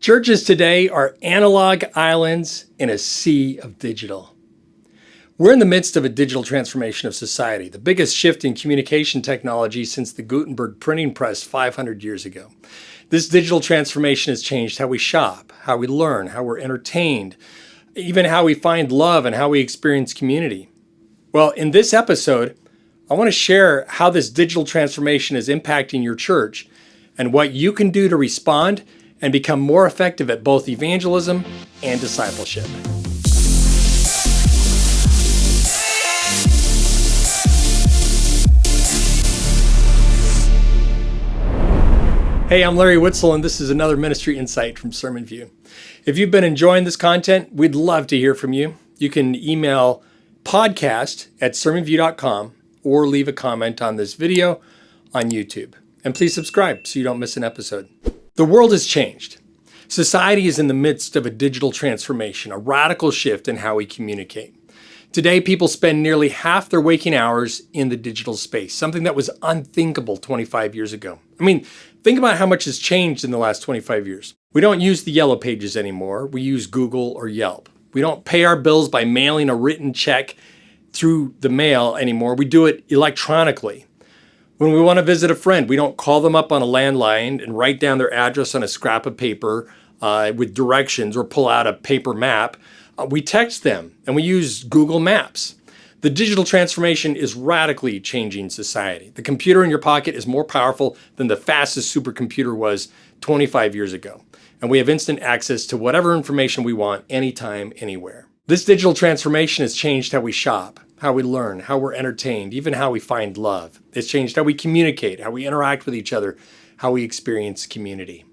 Churches today are analog islands in a sea of digital. We're in the midst of a digital transformation of society, the biggest shift in communication technology since the Gutenberg printing press 500 years ago. This digital transformation has changed how we shop, how we learn, how we're entertained, even how we find love and how we experience community. Well, in this episode, I want to share how this digital transformation is impacting your church and what you can do to respond and become more effective at both evangelism and discipleship. Hey, I'm Larry Witzel, and this is another ministry insight from SermonView. If you've been enjoying this content, we'd love to hear from you. You can email podcast@sermonview.com or leave a comment on this video on YouTube. And please subscribe so you don't miss an episode. The world has changed. Society is in the midst of a digital transformation, a radical shift in how we communicate. Today, people spend nearly half their waking hours in the digital space, something that was unthinkable 25 years ago. Think about how much has changed in the last 25 years. We don't use the yellow pages anymore. We use Google or Yelp. We don't pay our bills by mailing a written check through the mail anymore. We do it electronically. When we want to visit a friend, we don't call them up on a landline and write down their address on a scrap of paper with directions or pull out a paper map. We text them and we use Google Maps. The digital transformation is radically changing society. The computer in your pocket is more powerful than the fastest supercomputer was 25 years ago. And we have instant access to whatever information we want anytime, anywhere. This digital transformation has changed how we shop, how we learn, how we're entertained, even how we find love. It's changed how we communicate, how we interact with each other, how we experience community.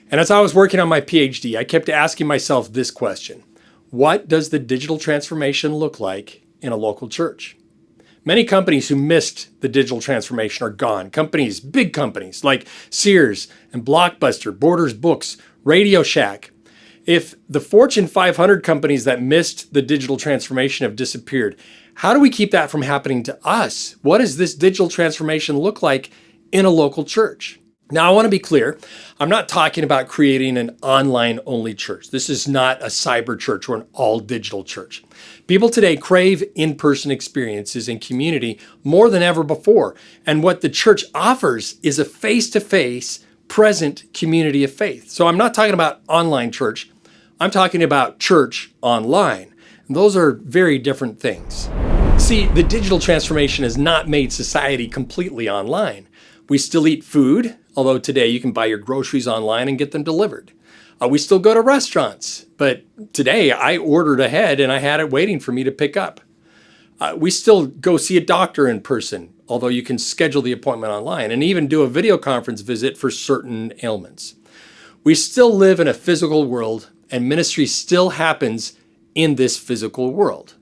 And as I was working on my PhD, I kept asking myself this question: what does the digital transformation look like in a local church? Many companies who missed the digital transformation are gone. Companies, big companies like Sears and Blockbuster, Borders Books, Radio Shack. If the Fortune 500 companies that missed the digital transformation have disappeared, how do we keep that from happening to us? What does this digital transformation look like in a local church? Now, I want to be clear. I'm not talking about creating an online-only church. This is not a cyber church or an all-digital church. People today crave in-person experiences and community more than ever before. And what the church offers is a face-to-face, present community of faith. So I'm not talking about online church. I'm talking about church online. And those are very different things. See, the digital transformation has not made society completely online. We still eat food, although today you can buy your groceries online and get them delivered. We still go to restaurants, but today I ordered ahead and I had it waiting for me to pick up. We still go see a doctor in person, although you can schedule the appointment online and even do a video conference visit for certain ailments. We still live in a physical world, and ministry still happens in this physical world.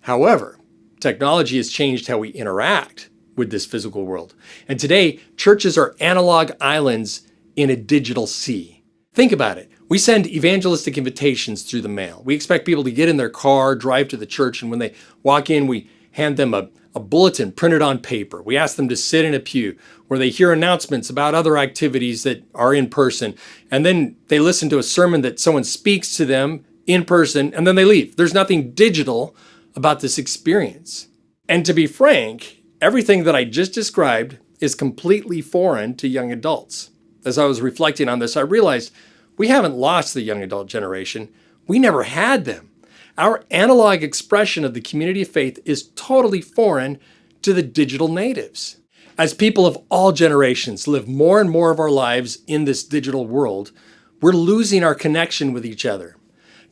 However, technology has changed how we interact with this physical world. And today, churches are analog islands in a digital sea. Think about it. We send evangelistic invitations through the mail. We expect people to get in their car, drive to the church, and when they walk in, we hand them a bulletin printed on paper. We ask them to sit in a pew where they hear announcements about other activities that are in person, and then they listen to a sermon that someone speaks to them in person, and then they leave. There's nothing digital about this experience. And to be frank, everything that I just described is completely foreign to young adults. As I was reflecting on this, I realized we haven't lost the young adult generation. We never had them. Our analog expression of the community of faith is totally foreign to the digital natives. As people of all generations live more and more of our lives in this digital world, we're losing our connection with each other.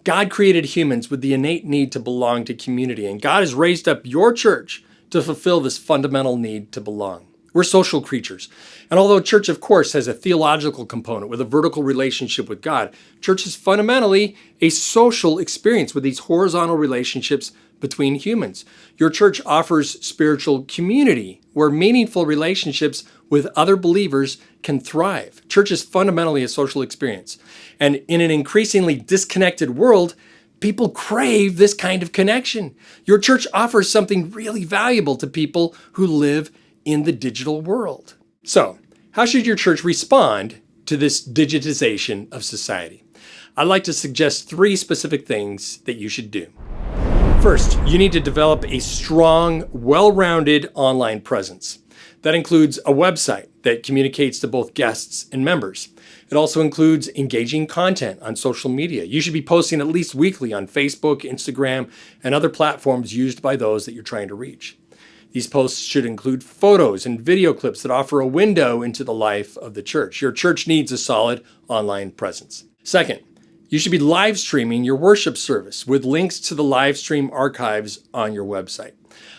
God created humans with the innate need to belong to community, and God has raised up your church to fulfill this fundamental need to belong. We're social creatures. And although church, of course, has a theological component with a vertical relationship with God, church is fundamentally a social experience with these horizontal relationships between humans. Your church offers spiritual community where meaningful relationships with other believers can thrive. Church is fundamentally a social experience. And in an increasingly disconnected world, people crave this kind of connection. Your church offers something really valuable to people who live in the digital world. So, how should your church respond to this digitization of society? I'd like to suggest 3 specific things that you should do. First, you need to develop a strong, well-rounded online presence. That includes a website that communicates to both guests and members. It also includes engaging content on social media. You should be posting at least weekly on Facebook, Instagram, and other platforms used by those that you're trying to reach. These posts should include photos and video clips that offer a window into the life of the church. Your church needs a solid online presence. Second, you should be live streaming your worship service with links to the live stream archives on your website.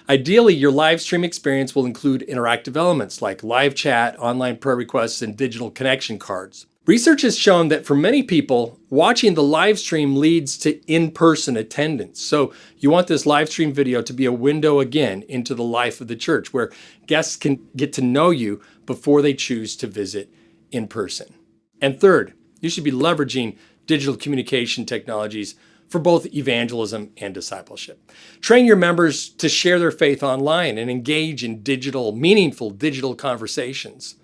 Ideally, your live stream experience will include interactive elements like live chat, online prayer requests, and digital connection cards. Research has shown that for many people, watching the live stream leads to in-person attendance. So you want this live stream video to be a window again into the life of the church where guests can get to know you before they choose to visit in person. And third, you should be leveraging digital communication technologies for both evangelism and discipleship. Train your members to share their faith online and engage in meaningful digital conversations.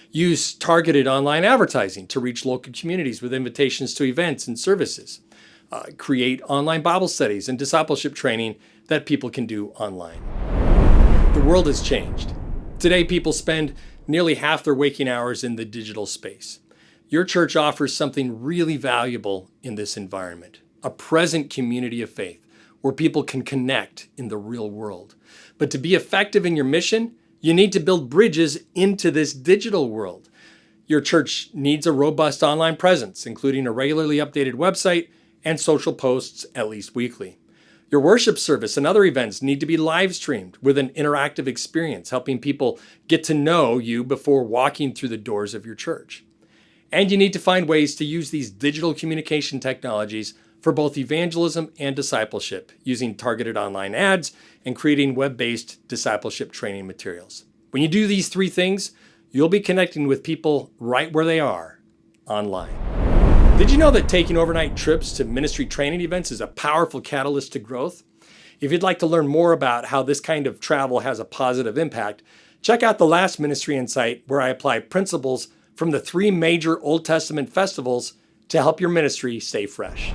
Use targeted online advertising to reach local communities with invitations to events and services. Create online Bible studies and discipleship training that people can do online. The world has changed. Today, people spend nearly half their waking hours in the digital space. Your church offers something really valuable in this environment, a present community of faith where people can connect in the real world. But to be effective in your mission, you need to build bridges into this digital world. Your church needs a robust online presence, including a regularly updated website and social posts at least weekly. Your worship service and other events need to be live streamed with an interactive experience, helping people get to know you before walking through the doors of your church. And you need to find ways to use these digital communication technologies for both evangelism and discipleship, using targeted online ads and creating web-based discipleship training materials. When you do these 3 things, you'll be connecting with people right where they are, online. Did you know that taking overnight trips to ministry training events is a powerful catalyst to growth? If you'd like to learn more about how this kind of travel has a positive impact, check out the last Ministry Insight, where I apply principles from the 3 major Old Testament festivals to help your ministry stay fresh.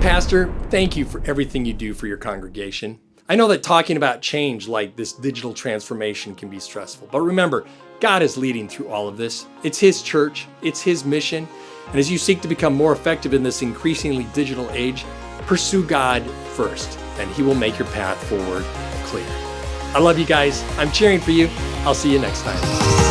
Pastor, thank you for everything you do for your congregation. I know that talking about change like this digital transformation can be stressful, but remember, God is leading through all of this. It's His church, it's His mission, and as you seek to become more effective in this increasingly digital age, pursue God first, and He will make your path forward clear. I love you guys. I'm cheering for you. I'll see you next time.